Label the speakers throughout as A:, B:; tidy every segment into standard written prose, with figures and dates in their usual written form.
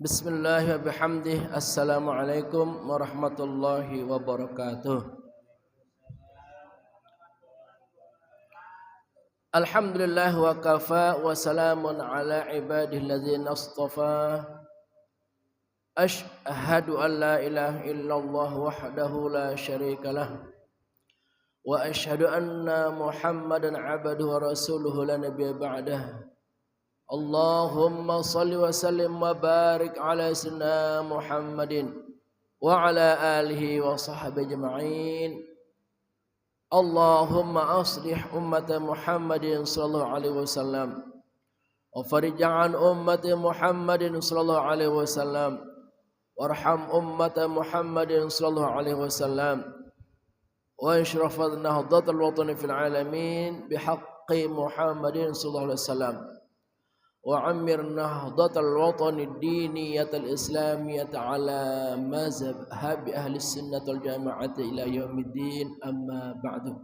A: Bismillah wa bihamdih. Assalamualaikum warahmatullahi wabarakatuh. Alhamdulillah wa kafa wa salamun ala ibadihi alladzina astafa. Ashhadu an la ilaha illallah wahdahu la syarika lah. Wa ashhadu anna Muhammadan abduhu wa rasuluhu la nabiyya ba'dah. Allahumma salli wa sallim wa barik ala sayyidina Muhammadin wa ala alihi wa sahbihi ajma'in. Allahumma aslih ummata Muhammadin sallallahu alaihi wasallam wa farij an ummati Muhammadin sallallahu alaihi wasallam warham ummata Muhammadin sallallahu alaihi wasallam wa ishraf nahdatal watani fil alamin bihaqqi Muhammadin sallallahu alaihi wasallam وعمر نهضة الوطن الدينية الإسلامية على مذهب أهل السنة والجماعة إلى يوم الدين. أما بعد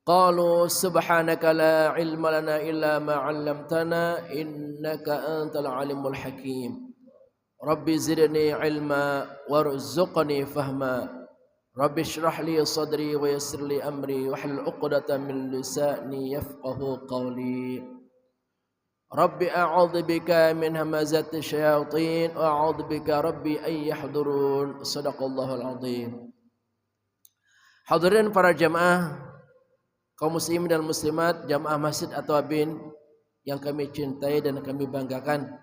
A: قالوا سبحانك لا علم لنا إلا ما علمتنا إنك أنت العليم الحكيم ربي زدني علما وارزقني فهما ربي اشرح لي صدري ويسر لي أمري واحلل عقدة من لساني يفقه قولي Rabbi a'udzu bika min hamazati syayatin wa a'udzu bika rabbi ay yahdurun. Shadaqallahul azim. Hadirin para jamaah kaum muslimin dan muslimat, jamaah Masjid At-Tawabin yang kami cintai dan kami banggakan.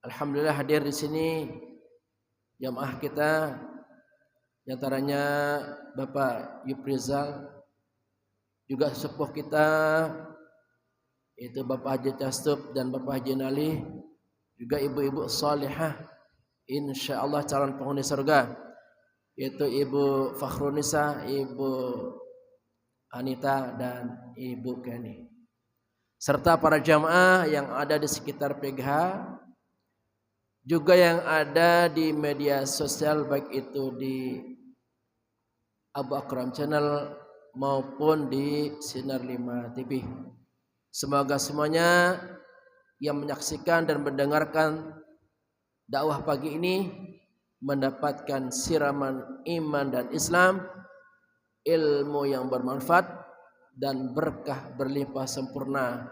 A: Alhamdulillah hadir di sini jamaah kita, di antaranya Bapak Yuprizal, juga sepuh kita itu Bapak Haji Castup dan Bapak Haji Nali, juga ibu-ibu salihah insyaallah calon penghuni surga, yaitu Ibu Fakhrunisa, Ibu Anita dan Ibu Kenny, serta para jamaah yang ada di sekitar PGH, juga yang ada di media sosial baik itu di Abu Akram Channel maupun di Sinar 5 TV. Semoga semuanya yang menyaksikan dan mendengarkan dakwah pagi ini mendapatkan siraman iman dan Islam, ilmu yang bermanfaat dan berkah berlimpah sempurna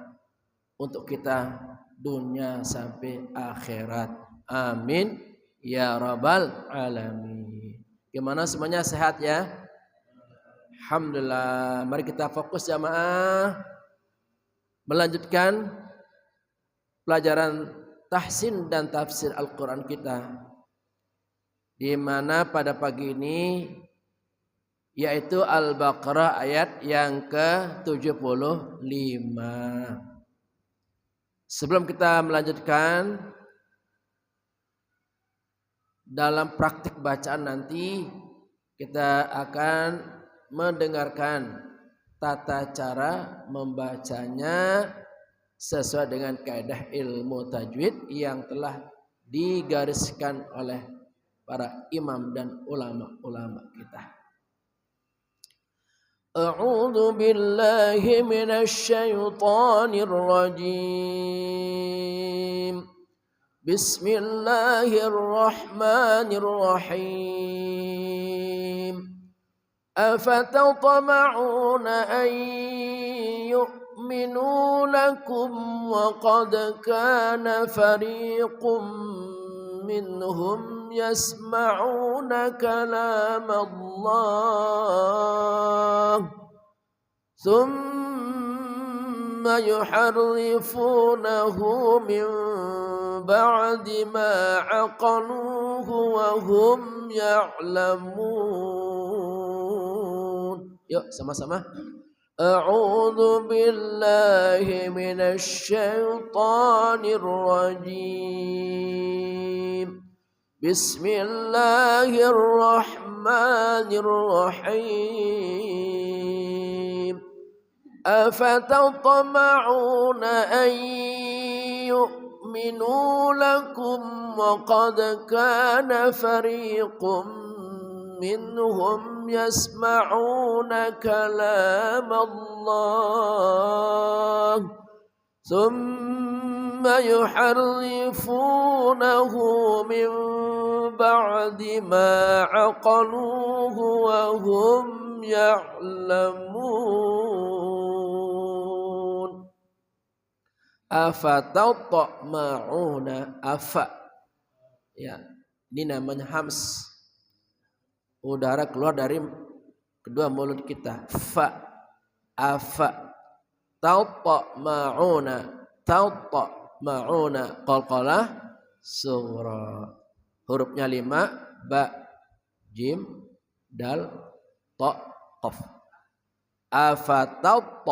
A: untuk kita dunia sampai akhirat. Amin ya rabbal alamin. Gimana semuanya, sehat ya? Alhamdulillah. Mari kita fokus jamaah melanjutkan pelajaran tahsin dan tafsir Al-Quran kita, di mana pada pagi ini yaitu Al-Baqarah ayat yang ke-75. Sebelum kita melanjutkan dalam praktik bacaan nanti, kita akan mendengarkan tata cara membacanya sesuai dengan kaidah ilmu tajwid yang telah digariskan oleh para imam dan ulama-ulama kita. A'udzu billahi minasy syaithanir rajim. Bismillahirrahmanirrahim. أفتطمعون أن يؤمنوا لكم وقد كان فريق منهم يسمعون كلام الله ثم يحرفونه من بعد ما عقلوه وهم يعلمون. Yuk sama-sama. A'udzu billahi minasy syaithanir rajim. Bismillahirrahmanirrahim. Afatatma'una an yu'minu lakum wa qad kana fariqum minhum yasma'una kalam Allah ثم يحرفونه من بعد ما عقلوه وهم يعلمون afatatma'una afa ya ini namanya hams udara keluar dari kedua mulut kita fa afa tatma'una qalqalah sughra hurufnya 5 ba jim dal ta qaf afatat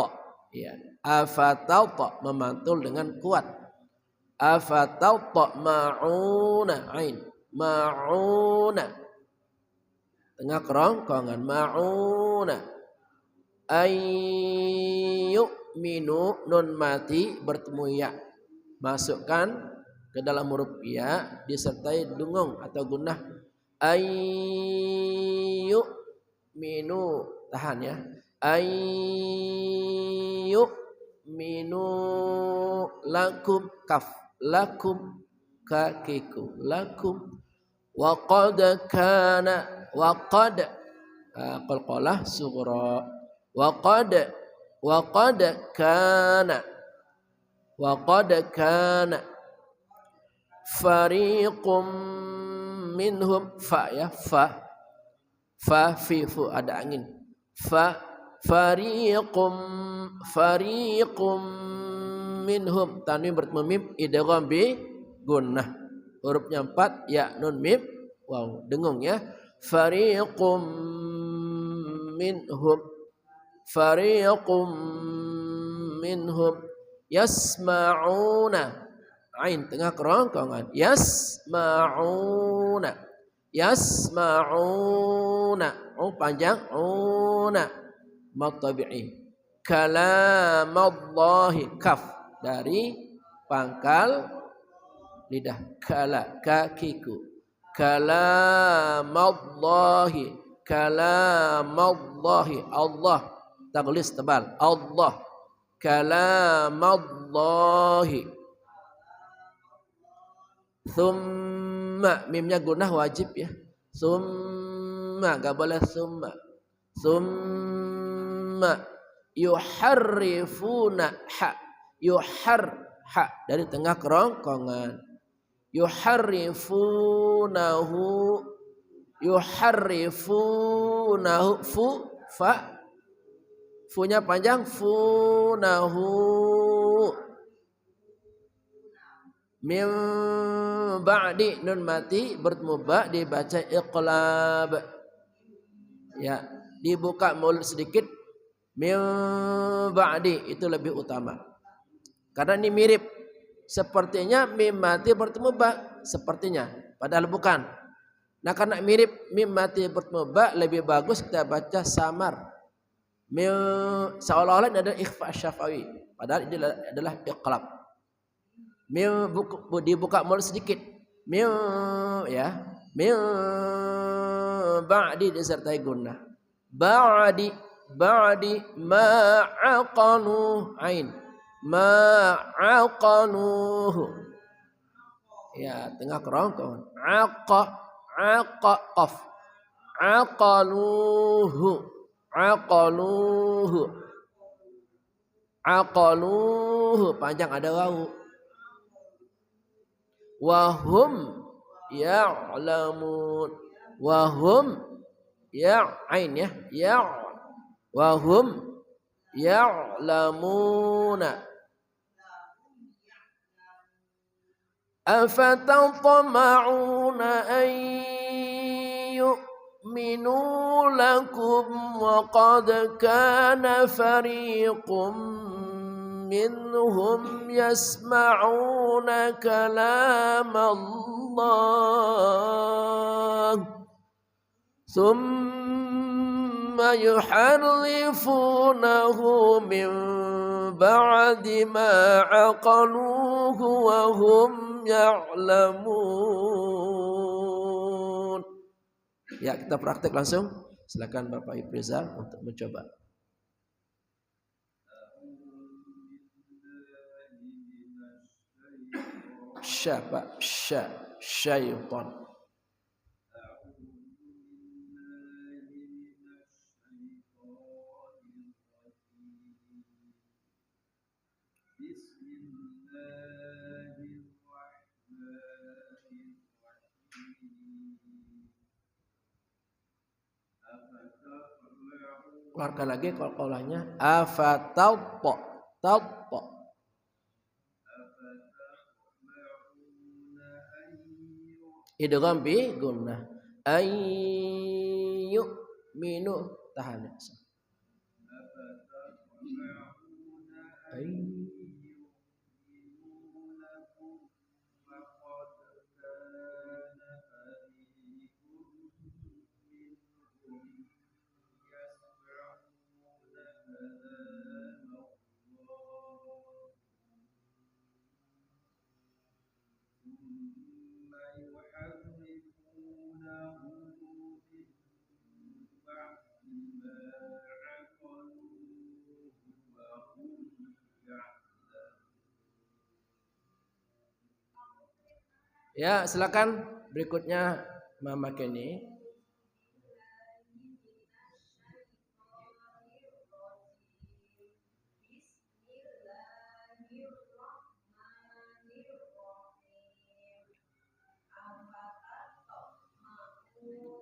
A: ya afatat memantul dengan kuat afatat ma'una ain ma'una tengah kerongkongan ma'una ayyuminu nun mati bertemu ya masukkan ke dalam huruf ya disertai dengung atau gunnah ayyuminu tahan ya ayyuminu lakum kaf lakum kakiku lakum wa qad kana wa qad qalqalah sughra wa qad kana fariqum minhum fa ya fa fi fu ada angin fa fariqum minhum tanwin bertemu mim idgham bi gunnah hurufnya 4 ya nun mim waw dengung ya fariqum minhum yasma'una ain tengah kerongkongan yasma'una panjang una mad tabi'i kalamallahi kaf dari pangkal lidah kala kakiku kalamallahi Allah taglis tebal Allah kalamallahi thumma mimnya gunnah wajib ya thumma gak boleh thumma yuharrifuna ha dari tengah kerongkongan yuharrifunahu fu-nya panjang funahu min ba'di nun mati bertemu ba dibaca iqlab ya dibuka mulut sedikit min ba'di itu lebih utama karena ini mirip sepertinya mim mati bertemu ba sepertinya padahal bukan nah karena mirip mim mati bertemu ba lebih bagus kita baca samar mim seolah-olah ini adalah ikhfa syafawi padahal ini adalah iqlab mim dibuka mulut sedikit mim ya mim ba'di disertai gunnah ba'di ma'aqanu ain ma'aqanuhu ya tengah kerongkongan qaf aqaluhu panjang ada wawu wahum ya'lamun wahum ya ain ya wahum ya'lamuna afatatma'una an yu'minu lakum wa qad kana fariqum minhum yasma'una kalam Allah thumma yuharrifunahu min ba'di ma aqaluhu wa hum ya'lamun. Ya, kita praktek langsung. Silakan Bapak Ibu Rizal untuk mencoba. Pak, syaitan. Keluarkan lagi qalqalahnya. Afatawpo. Tawpo. Idgham bi gunnah. Ayyu minu tahan. Ya, silakan berikutnya Mama Kenny.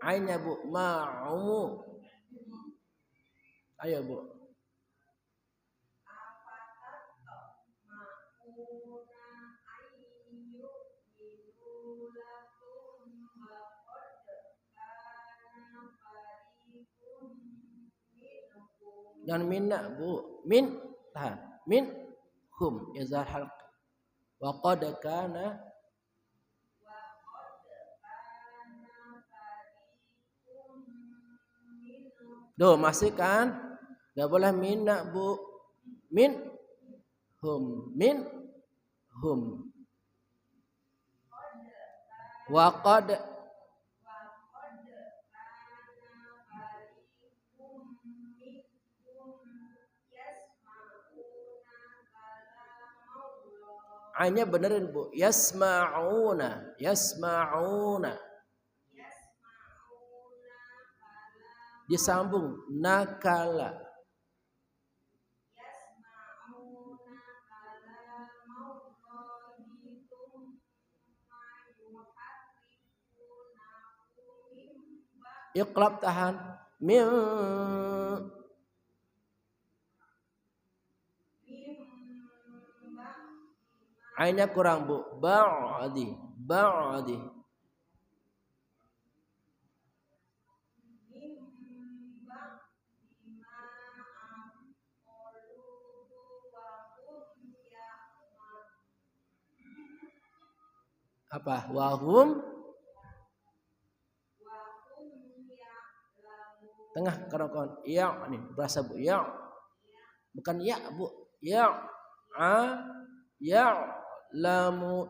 A: Ainnya Bu, ma'u. Ayo Bu. Dan minna Bu, min tahan. Min hum izhar halq. Wa qad kana Duh, masih kan? Gak boleh minna Bu. Min hum. Min hum. Wa qad Ainnya benerin Bu. Yasma'una. Yasma'una. Disambung. Nakala. Iqlab tahan. Min Ainnya kurang Bu. Ba'di. Ba'di. Apa? Wahum tengah kerokon. Ya nih berasa Bu. Ya. Bukan ya Bu. Ya. Ya lamu.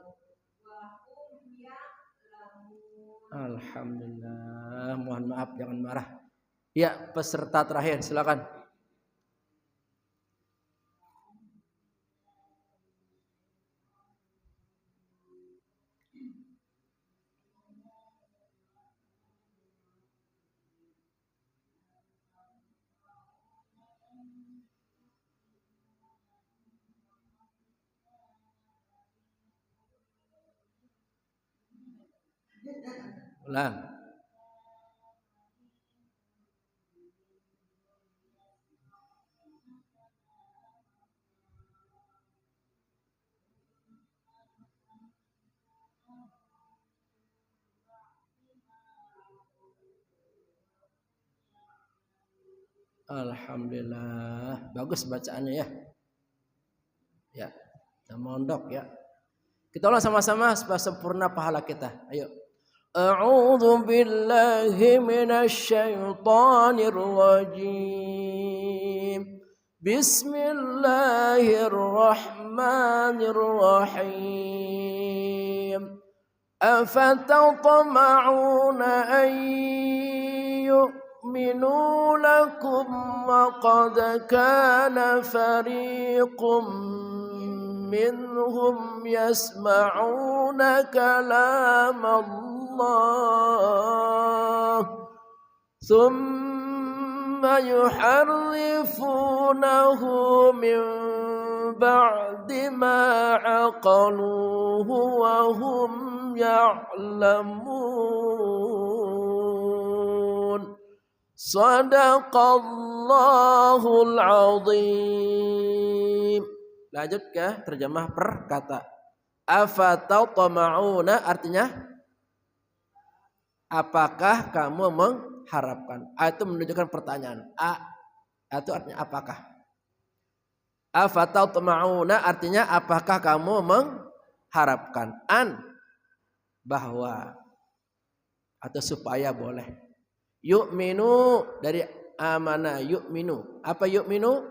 A: Alhamdulillah. Mohon maaf jangan marah. Ya, peserta terakhir silakan. Ulang. Alhamdulillah. Bagus bacaannya ya. Ya. Kita mondok ya. Kita ulang sama-sama supaya sempurna pahala kita. Ayo. A'udzu billahi minasy syaithanir rajim. Bismillahirrahmanirrahim. Afatatma'una an yu'minu lakum wa qad kana fariqum منهم يسمعون كلام الله ثم يحرفونه من بعد ما عقلوه وهم يعلمون صدق Allahul Azim. Lanjut ke terjemah per kata. Afatatma'una artinya apakah kamu mengharapkan? A itu menunjukkan pertanyaan. A itu artinya apakah? Afatatma'una artinya apakah kamu mengharapkan? An bahwa atau supaya boleh. Yu'minu dari amana yu'minu. Apa yu'minu?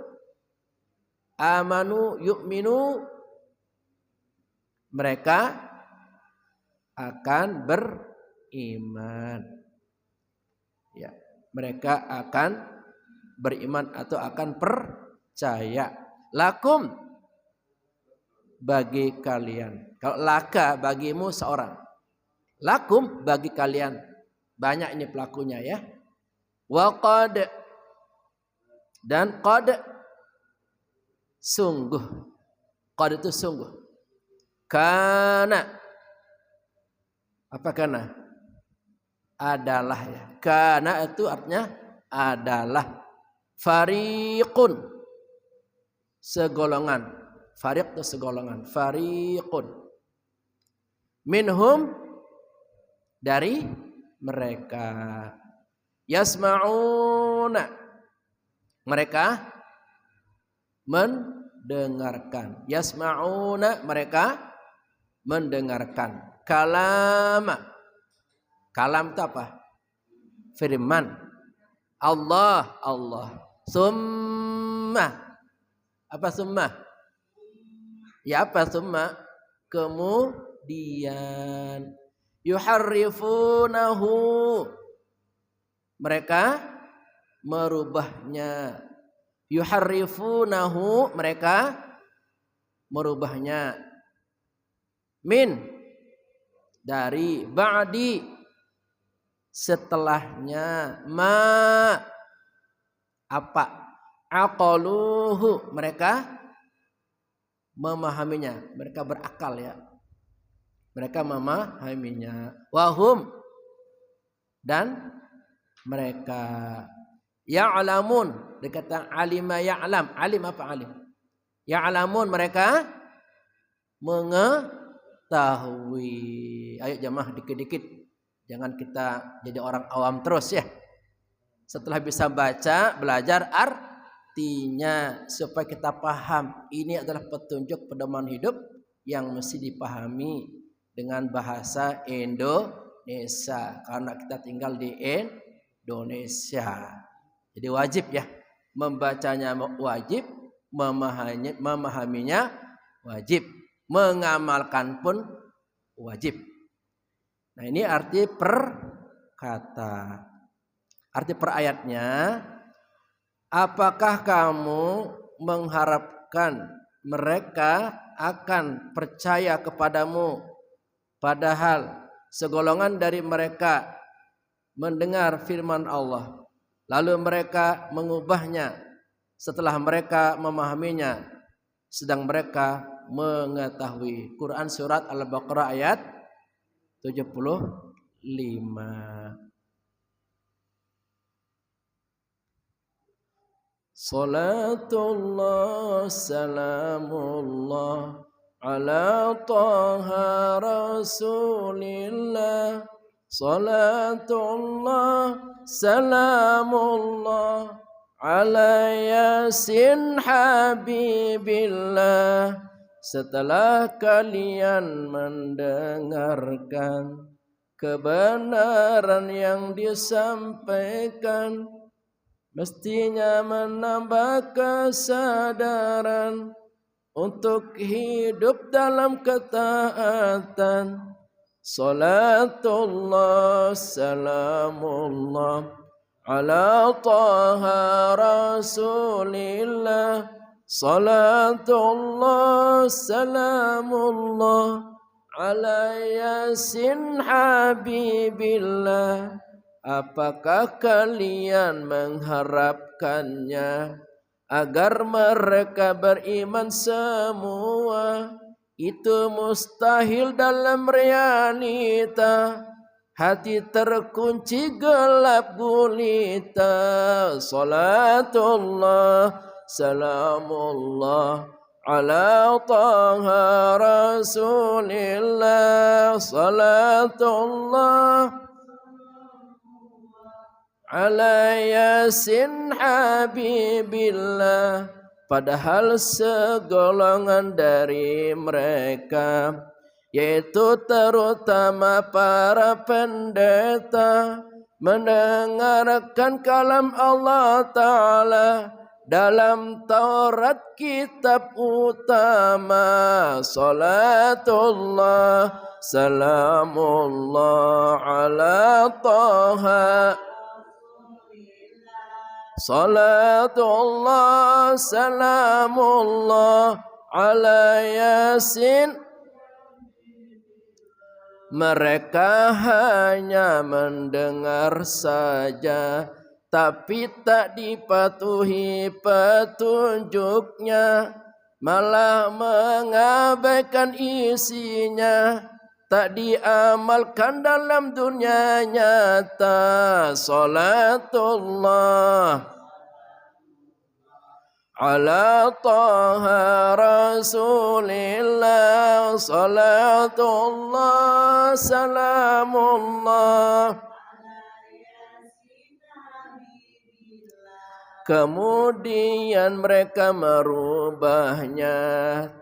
A: Amanu yu'minu. Mereka akan beriman. Ya, mereka akan beriman atau akan percaya. Lakum bagi kalian. Kalau laka bagimu seorang. Lakum bagi kalian. Banyak ini pelakunya ya. Wa qad dan qad sungguh. Qad itu sungguh. Kana apa kana? Adalah ya. Kana itu artinya adalah. Fariqun segolongan. Fariq itu segolongan. Fariqun minhum dari mereka. Yasma'una mereka mendengarkan. Yasma'una mereka mendengarkan. Kalam. Kalam itu apa? Firman. Allah. Summa. Apa summa? Ya apa summa? Kemudian. Yuharrifunahu. Mereka merubahnya. Yuharrifunahu mereka merubahnya. Min dari ba'di setelahnya. Ma apa? Aqaluhu mereka memahaminya. Mereka berakal ya. Mereka memahaminya. Wahum dan mereka ya'lamun. Dikata alima ya'lam. Alim apa alim? Ya'lamun mereka mengetahui. Ayo jamaah dikit-dikit. Jangan kita jadi orang awam terus ya. Setelah bisa baca, belajar artinya supaya kita paham. Ini adalah petunjuk pedoman hidup yang mesti dipahami dengan bahasa Indonesia karena kita tinggal di Indonesia. Jadi wajib ya, membacanya wajib, memahaminya wajib, mengamalkan pun wajib. Nah, ini arti per kata. Arti per ayatnya, apakah kamu mengharapkan mereka akan percaya kepadamu padahal segolongan dari mereka mendengar firman Allah lalu mereka mengubahnya setelah mereka memahaminya sedang mereka mengetahui. Quran surat Al-Baqarah ayat 75. Salatullah salamullah ala taha rasulillah. Salatullah salamullah ala yasin habibillah. Setelah kalian mendengarkan kebenaran yang disampaikan, mestinya menambah kesadaran untuk hidup dalam ketaatan. Salatullah salamullah ala taha rasulillah. Salatullah salamullah ala yasin habibillah. Apakah kalian mengharapkannya agar mereka beriman semua? Itu mustahil dalam realita. Hati terkunci gelap gulita. Salatullah salamullah ala taha rasulillah. Salatullah ala yasin habibillah. Padahal segolongan dari mereka, yaitu terutama para pendeta, mendengarkan kalam Allah Ta'ala dalam Taurat kitab utama. Salatullah salamullah ala taha. Salatullah salamullah ala yasin. Mereka hanya mendengar saja, tapi tak dipatuhi petunjuknya, malah mengabaikan isinya, tak diamalkan dalam dunia nyata. Salatullah ala taha rasulillah. Salatullah salamullah. Kemudian mereka merubahnya,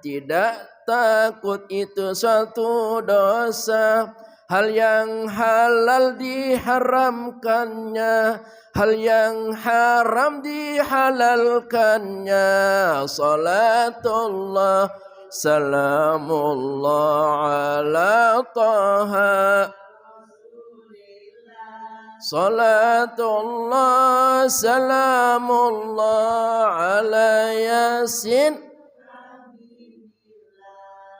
A: tidak takut itu suatu dosa. Hal yang halal diharamkannya, hal yang haram dihalalkannya. Salatullah salamullah ala taha. Salatullah salamullah ala yasin.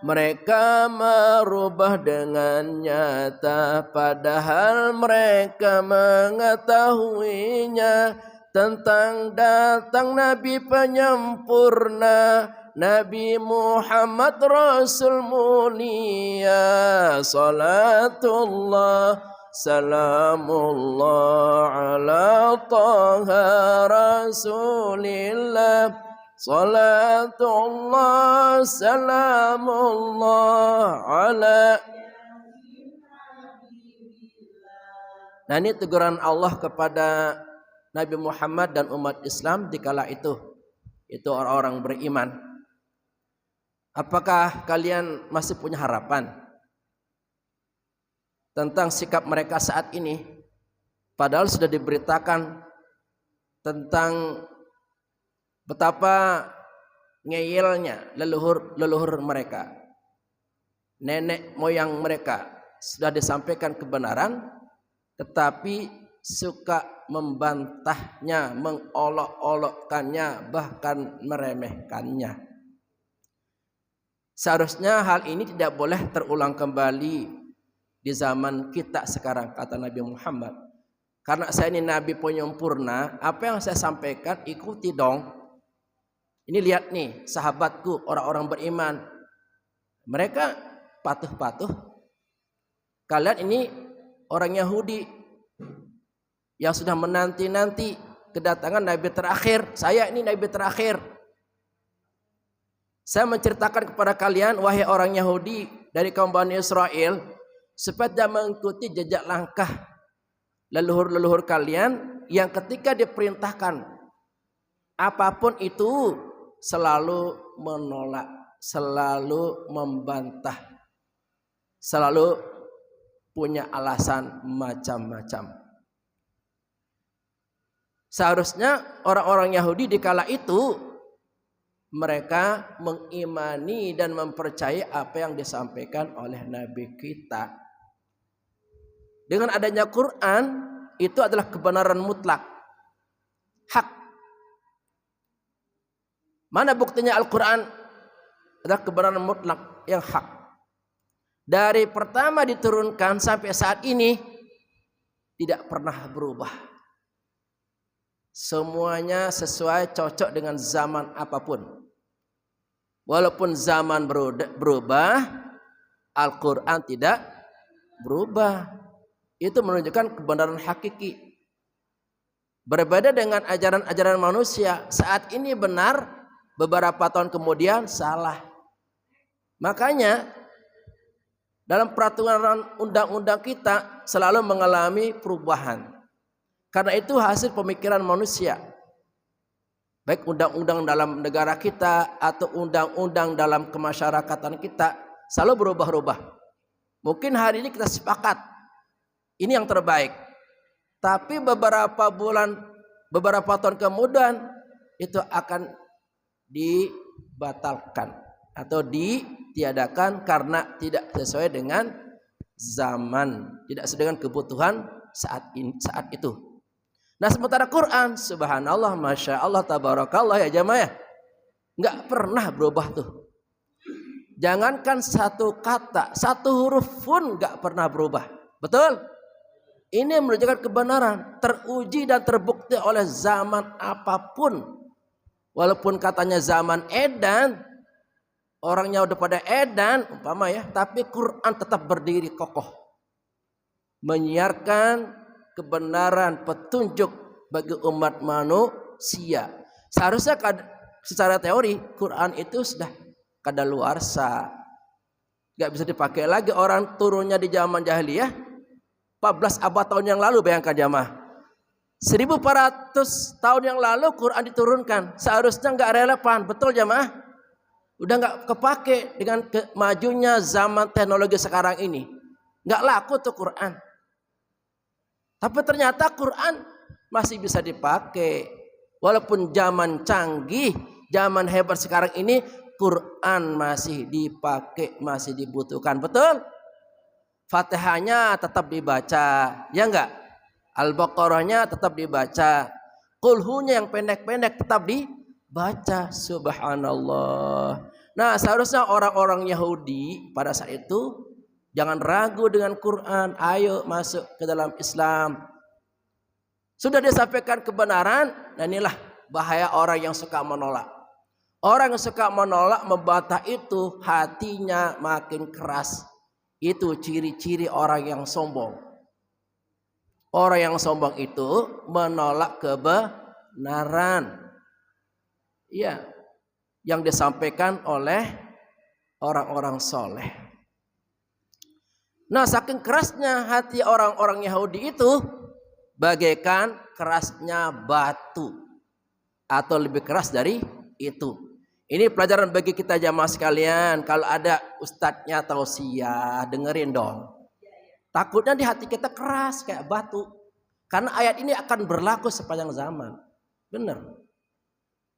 A: Mereka merubah dengan nyata, padahal mereka mengetahuinya, tentang datang Nabi penyempurna, Nabi Muhammad Rasul mulia. Salatullah salamullah ala taha rasulillah. Salatullah salamullah ala. Nah, ini teguran Allah kepada Nabi Muhammad dan umat Islam di kala itu orang-orang beriman. Apakah kalian masih punya harapan tentang sikap mereka saat ini? Padahal sudah diberitakan tentang betapa ngeyelnya leluhur mereka, nenek moyang mereka. Sudah disampaikan kebenaran, tetapi suka membantahnya, mengolok-olokkannya, bahkan meremehkannya. Seharusnya hal ini tidak boleh terulang kembali di zaman kita sekarang, kata Nabi Muhammad. Karena saya ini Nabi penyempurna, apa yang saya sampaikan ikuti dong. Ini lihat nih sahabatku, orang-orang beriman, mereka patuh-patuh. Kalian ini orang Yahudi yang sudah menanti-nanti kedatangan Nabi terakhir. Saya ini Nabi terakhir. Saya menceritakan kepada kalian, wahai orang Yahudi dari kaum Bani Israel, supaya mengikuti jejak langkah leluhur-leluhur kalian yang ketika diperintahkan apapun itu selalu menolak, selalu membantah, selalu punya alasan macam-macam. Seharusnya orang-orang Yahudi di kala itu mereka mengimani dan mempercayai apa yang disampaikan oleh Nabi kita. Dengan adanya Quran, itu adalah kebenaran mutlak, hak. Mana buktinya Al-Quran adalah kebenaran mutlak yang hak. Dari pertama diturunkan sampai saat ini tidak pernah berubah. Semuanya sesuai cocok dengan zaman apapun. Walaupun zaman berubah, Al-Quran tidak berubah. Itu menunjukkan kebenaran hakiki. Berbeda dengan ajaran-ajaran manusia. Saat ini benar, beberapa tahun kemudian salah. Makanya dalam peraturan undang-undang kita selalu mengalami perubahan. Karena itu hasil pemikiran manusia. Baik undang-undang dalam negara kita atau undang-undang dalam kemasyarakatan kita selalu berubah-ubah. Mungkin hari ini kita sepakat ini yang terbaik. Tapi beberapa tahun kemudian itu akan dibatalkan atau ditiadakan karena tidak sesuai dengan zaman, tidak sesuai dengan kebutuhan saat itu. Nah, sementara Quran, subhanallah, masya Allah, tabarakallah ya jamaah, nggak pernah berubah tuh. Jangankan satu kata, satu huruf pun nggak pernah berubah. Betul? Ini menunjukkan kebenaran, teruji dan terbukti oleh zaman apapun. Walaupun katanya zaman edan, orangnya udah pada edan, umpama ya, tapi Quran tetap berdiri kokoh. Menyiarkan kebenaran, petunjuk bagi umat manusia. Seharusnya secara teori Quran itu sudah kadaluarsa, gak bisa dipakai lagi. Orang turunnya di zaman jahiliyah 14 abad tahun yang lalu, bayangkan jamaah. 1400 tahun yang lalu Quran diturunkan, seharusnya gak relevan, betul jamaah? Udah gak kepake dengan majunya zaman teknologi sekarang ini, gak laku tuh Quran. Tapi ternyata Quran masih bisa dipakai. Walaupun zaman canggih, zaman hebat sekarang ini, Quran masih dipakai, masih dibutuhkan, betul? Fatihahnya tetap dibaca, ya enggak? Al-Baqarahnya tetap dibaca. Qulhunya yang pendek-pendek tetap dibaca. Subhanallah. Nah, seharusnya orang-orang Yahudi pada saat itu jangan ragu dengan Quran. Ayo masuk ke dalam Islam. Sudah disampaikan kebenaran, dan inilah bahaya orang yang suka menolak. Orang yang suka menolak, membantah itu hatinya makin keras. Itu ciri-ciri orang yang sombong. Orang yang sombong itu menolak kebenaran. Iya, yang disampaikan oleh orang-orang soleh. Nah, saking kerasnya hati orang-orang Yahudi itu, bagaikan kerasnya batu, atau lebih keras dari itu. Ini pelajaran bagi kita jamaah sekalian. Kalau ada ustadznya tausiah, dengerin dong. Takutnya di hati kita keras kayak batu. Karena ayat ini akan berlaku sepanjang zaman. Benar.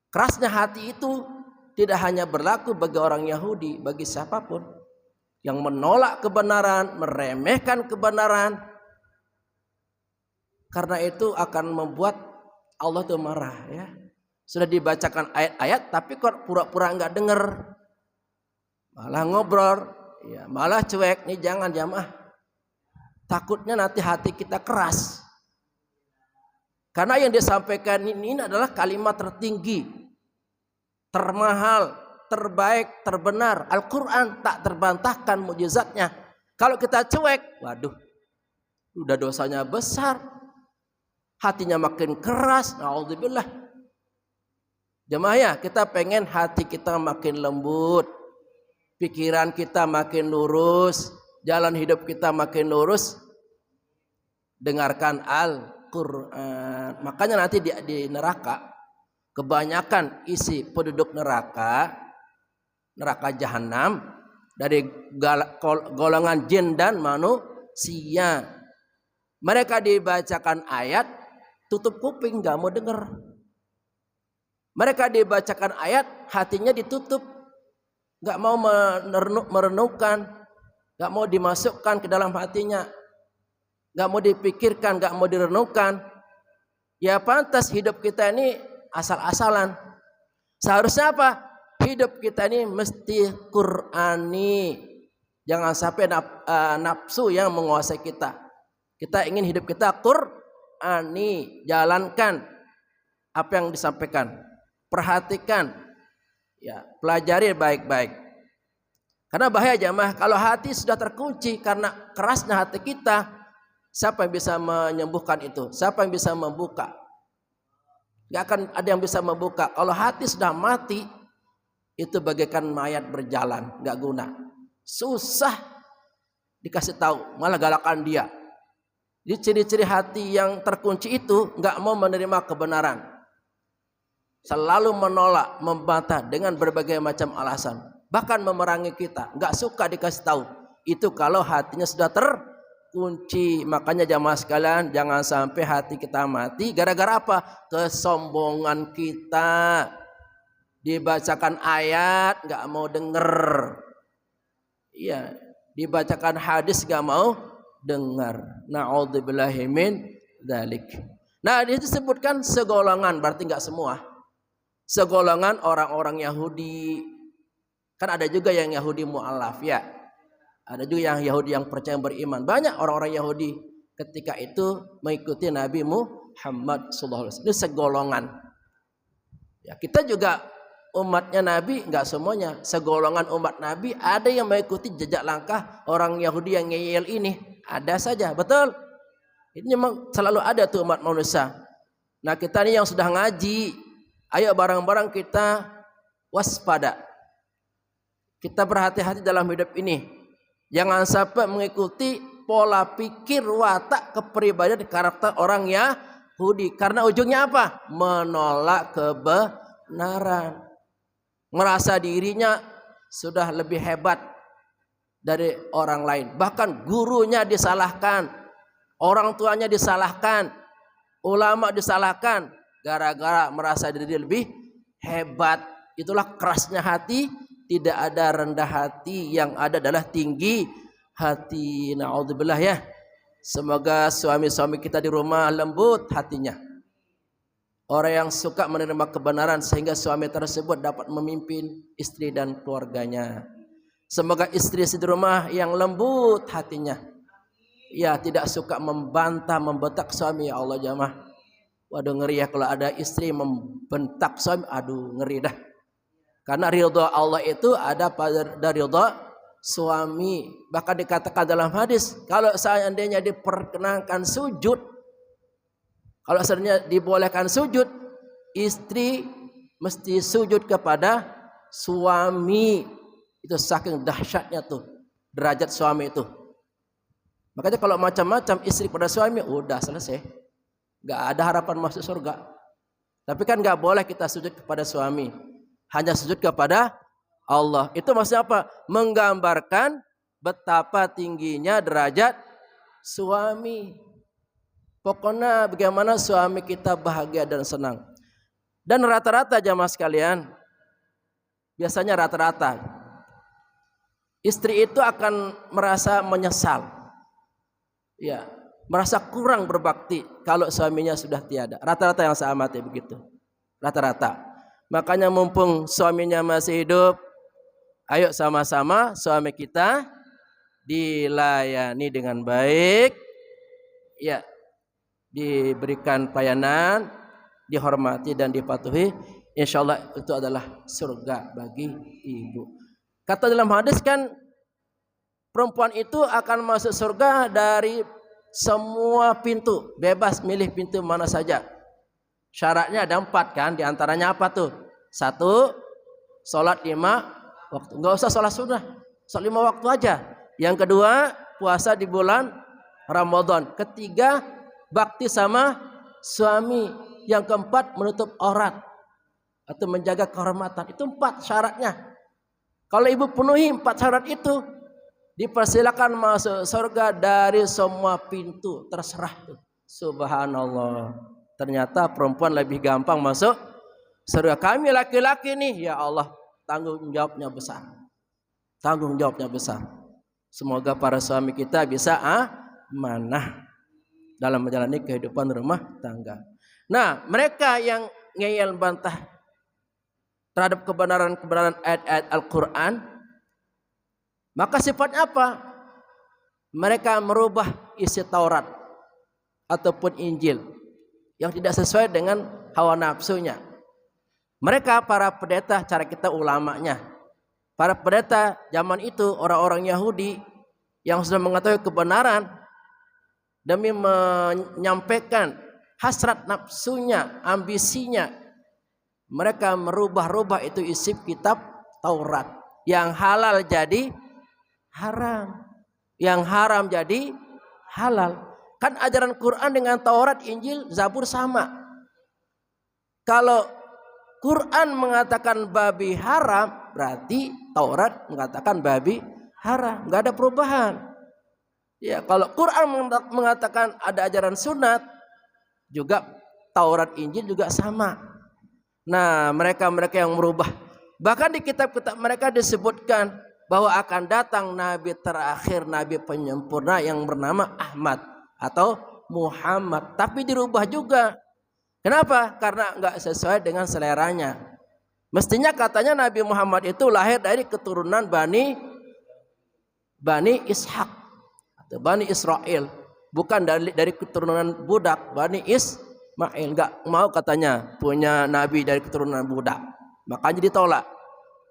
A: Kerasnya hati itu tidak hanya berlaku bagi orang Yahudi, bagi siapapun yang menolak kebenaran, meremehkan kebenaran. Karena itu akan membuat Allah itu marah, ya. Sudah dibacakan ayat-ayat tapi kok pura-pura enggak dengar. Malah ngobrol, ya, malah cuek. Nih jangan jamaah. Takutnya nanti hati kita keras. Karena yang disampaikan ini adalah kalimat tertinggi, termahal, terbaik, terbenar. Al-Quran tak terbantahkan mukjizatnya. Kalau kita cuek, waduh, udah dosanya besar. Hatinya makin keras. Na'udzubillah. Jemaah ya, kita pengen hati kita makin lembut, pikiran kita makin lurus, jalan hidup kita makin lurus. Dengarkan Al-Quran. Makanya nanti di neraka, kebanyakan isi penduduk neraka jahanam dari golongan jin dan manusia. Mereka dibacakan ayat, tutup kuping, gak mau dengar. Mereka dibacakan ayat, hatinya ditutup, gak mau merenungkan, gak mau dimasukkan ke dalam hatinya, gak mau dipikirkan, gak mau direnungkan. Ya pantas hidup kita ini asal-asalan. Seharusnya apa? Hidup kita ini mesti Qur'ani. Jangan sampai nafsu yang menguasai kita. Kita ingin hidup kita Qur'ani. Jalankan apa yang disampaikan. Perhatikan. Ya, pelajari baik-baik. Karena bahaya jamaah, kalau hati sudah terkunci karena kerasnya hati kita, siapa yang bisa menyembuhkan itu? Siapa yang bisa membuka? Gak akan ada yang bisa membuka. Kalau hati sudah mati, itu bagaikan mayat berjalan, gak guna. Susah dikasih tahu, malah galakan dia. Jadi ciri-ciri hati yang terkunci itu gak mau menerima kebenaran. Selalu menolak, membantah dengan berbagai macam alasan. Bahkan memerangi kita, nggak suka dikasih tahu. Itu kalau hatinya sudah terkunci. Makanya jamaah sekalian, jangan sampai hati kita mati gara-gara apa? Kesombongan kita. Dibacakan ayat nggak mau denger. Iya, dibacakan hadis nggak mau dengar. Na'udzubillahi min dzalik. Nah, disebutkan segolongan, berarti nggak semua. Segolongan orang-orang Yahudi. Kan ada juga yang Yahudi mu'alaf ya. Ada juga yang Yahudi yang percaya beriman. Banyak orang-orang Yahudi ketika itu mengikuti Nabi Muhammad SAW. Ini segolongan. Ya, kita juga umatnya Nabi, enggak semuanya. Segolongan umat Nabi ada yang mengikuti jejak langkah orang Yahudi yang ngeyel ini. Ada saja, betul. Ini memang selalu ada tuh umat manusia. Nah, kita ini yang sudah ngaji, ayo bareng-bareng kita waspada. Kita berhati-hati dalam hidup ini. Jangan sampai mengikuti pola pikir, watak, kepribadian, karakter orang Yahudi. Karena ujungnya apa? Menolak kebenaran. Merasa dirinya sudah lebih hebat dari orang lain. Bahkan gurunya disalahkan. Orang tuanya disalahkan. Ulama disalahkan. Gara-gara merasa diri lebih hebat. Itulah kerasnya hati. Tidak ada rendah hati, yang ada adalah tinggi hati. Na'udzubillah ya. Semoga suami-suami kita di rumah lembut hatinya. Orang yang suka menerima kebenaran sehingga suami tersebut dapat memimpin istri dan keluarganya. Semoga istri di rumah yang lembut hatinya. Ya, tidak suka membantah, membentak suami. Ya Allah jamaah. Waduh ngeri ya kalau ada istri membentak suami. Aduh ngeri dah. Karena ridha Allah itu ada pada ridha suami. Bahkan dikatakan dalam hadis, kalau seandainya diperkenankan sujud, kalau seandainya dibolehkan sujud, istri mesti sujud kepada suami. Itu saking dahsyatnya tuh derajat suami itu. Makanya kalau macam-macam istri pada suami, udah selesai. Gak ada harapan masuk surga. Tapi kan gak boleh kita sujud kepada suami. Hanya sujud kepada Allah. Itu maksudnya apa? Menggambarkan betapa tingginya derajat suami. Pokoknya bagaimana suami kita bahagia dan senang. Dan rata-rata jamaah sekalian, biasanya rata-rata istri itu akan merasa menyesal. Ya, merasa kurang berbakti kalau suaminya sudah tiada. Rata-rata yang saya amati begitu. Rata-rata. Makanya mumpung suaminya masih hidup, ayo sama-sama suami kita dilayani dengan baik, ya, diberikan pelayanan, dihormati dan dipatuhi. Insya Allah itu adalah surga bagi ibu. Kata dalam hadis kan, perempuan itu akan masuk surga dari semua pintu, bebas milih pintu mana saja. Syaratnya ada 4 kan, diantaranya apa tuh? 1, sholat 5 waktu. Enggak usah sholat sunnah, sholat 5 waktu aja. Yang kedua, puasa di bulan Ramadan. Ketiga, bakti sama suami. Yang keempat, menutup aurat atau menjaga kehormatan. Itu 4 syaratnya. Kalau ibu penuhi 4 syarat itu, dipersilakan masuk surga dari semua pintu. Terserah tuh. Subhanallah. Ternyata perempuan lebih gampang masuk surga. Kami laki-laki nih, ya Allah, tanggung jawabnya besar. Tanggung jawabnya besar. Semoga para suami kita bisa amanah dalam menjalani kehidupan rumah tangga. Nah, mereka yang ngeyel bantah terhadap kebenaran-kebenaran ayat-ayat Al-Quran, maka sifatnya apa? Mereka merubah isi Taurat ataupun Injil yang tidak sesuai dengan hawa nafsunya. Mereka para pendeta, cara kita ulamanya, para pendeta zaman itu orang-orang Yahudi yang sudah mengetahui kebenaran, demi menyampaikan hasrat nafsunya, ambisinya, mereka merubah-rubah itu isi kitab Taurat. Yang halal jadi haram, yang haram jadi halal. Kan ajaran Quran dengan Taurat, Injil, Zabur sama. Kalau Quran mengatakan babi haram, berarti Taurat mengatakan babi haram. Nggak ada perubahan. Ya, kalau Quran mengatakan ada ajaran sunat, juga Taurat, Injil juga sama. Nah, mereka-mereka yang merubah. Bahkan di kitab-kitab mereka disebutkan bahwa akan datang nabi terakhir, nabi penyempurna yang bernama Ahmad atau Muhammad. Tapi dirubah juga. Kenapa? Karena nggak sesuai dengan seleranya. Mestinya katanya Nabi Muhammad itu lahir dari keturunan Bani Ishak atau Bani Israel, bukan dari keturunan budak Bani Ismail. Nggak mau katanya punya nabi dari keturunan budak, makanya ditolak.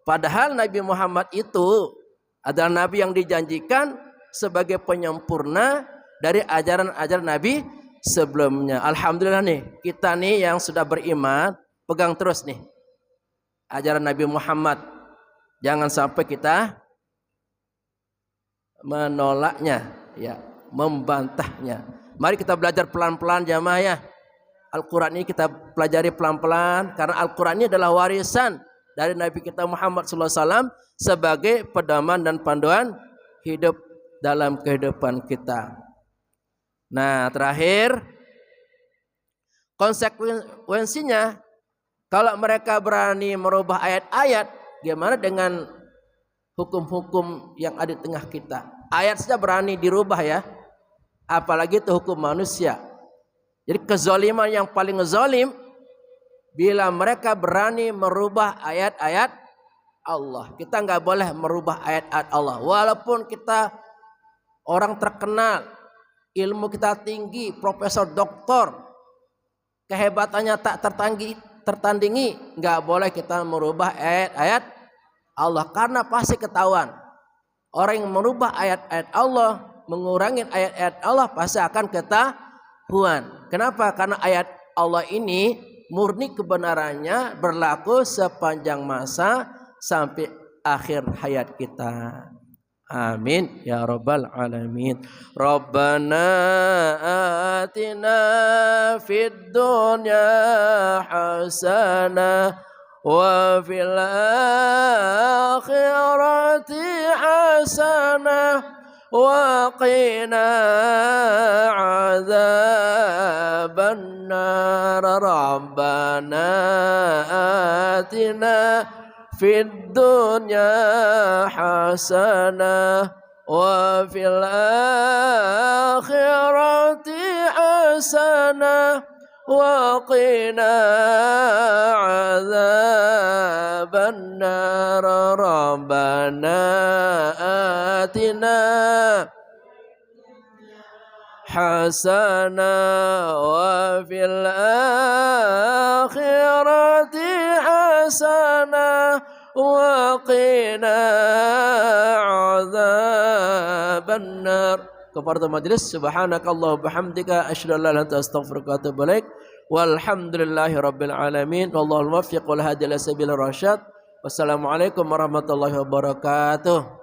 A: Padahal Nabi Muhammad itu adalah nabi yang dijanjikan sebagai penyempurna dari ajaran-ajaran nabi sebelumnya. Alhamdulillah nih, kita nih yang sudah beriman, pegang terus nih ajaran Nabi Muhammad. Jangan sampai kita menolaknya, ya, membantahnya. Mari kita belajar pelan-pelan jamaah ya. Al-Quran ini kita pelajari pelan-pelan, karena Al-Quran ini adalah warisan dari Nabi kita Muhammad SAW sebagai pedoman dan panduan hidup dalam kehidupan kita. Nah, terakhir, konsekuensinya kalau mereka berani merubah ayat-ayat, gimana dengan hukum-hukum yang ada di tengah kita? Ayat saja berani dirubah ya, apalagi itu hukum manusia. Jadi kezaliman yang paling zalim bila mereka berani merubah ayat-ayat Allah. Kita nggak boleh merubah ayat-ayat Allah, walaupun kita orang terkenal, ilmu kita tinggi, profesor, doktor, kehebatannya tak tertandingi, nggak boleh kita merubah ayat-ayat Allah, karena pasti ketahuan. Orang yang merubah ayat-ayat Allah, mengurangi ayat-ayat Allah, pasti akan ketahuan. Kenapa? Karena ayat Allah ini murni kebenarannya berlaku sepanjang masa sampai akhir hayat kita. Amin ya rabbal alamin. Rabbana atina fid dunya hasanah wa fil akhirati hasanah wa qina adzabannar. Rabbana atina fid dunya hasanah wa fil akhirati hasanah wa qina adzabannar. Rabbana atina hasanah wa fil akhirati hasanah wa qina adzabannar. Kafaratul majlis. Subhanakallah bihamdika asyhadu an la ilaha illa anta astaghfiruka wa atubu ilaik. Walhamdulillahi rabbil alamin. Wallahul muwaffiq wal hadi ila sabilir rasyad. Wassalamualaikum warahmatullahi wabarakatuh.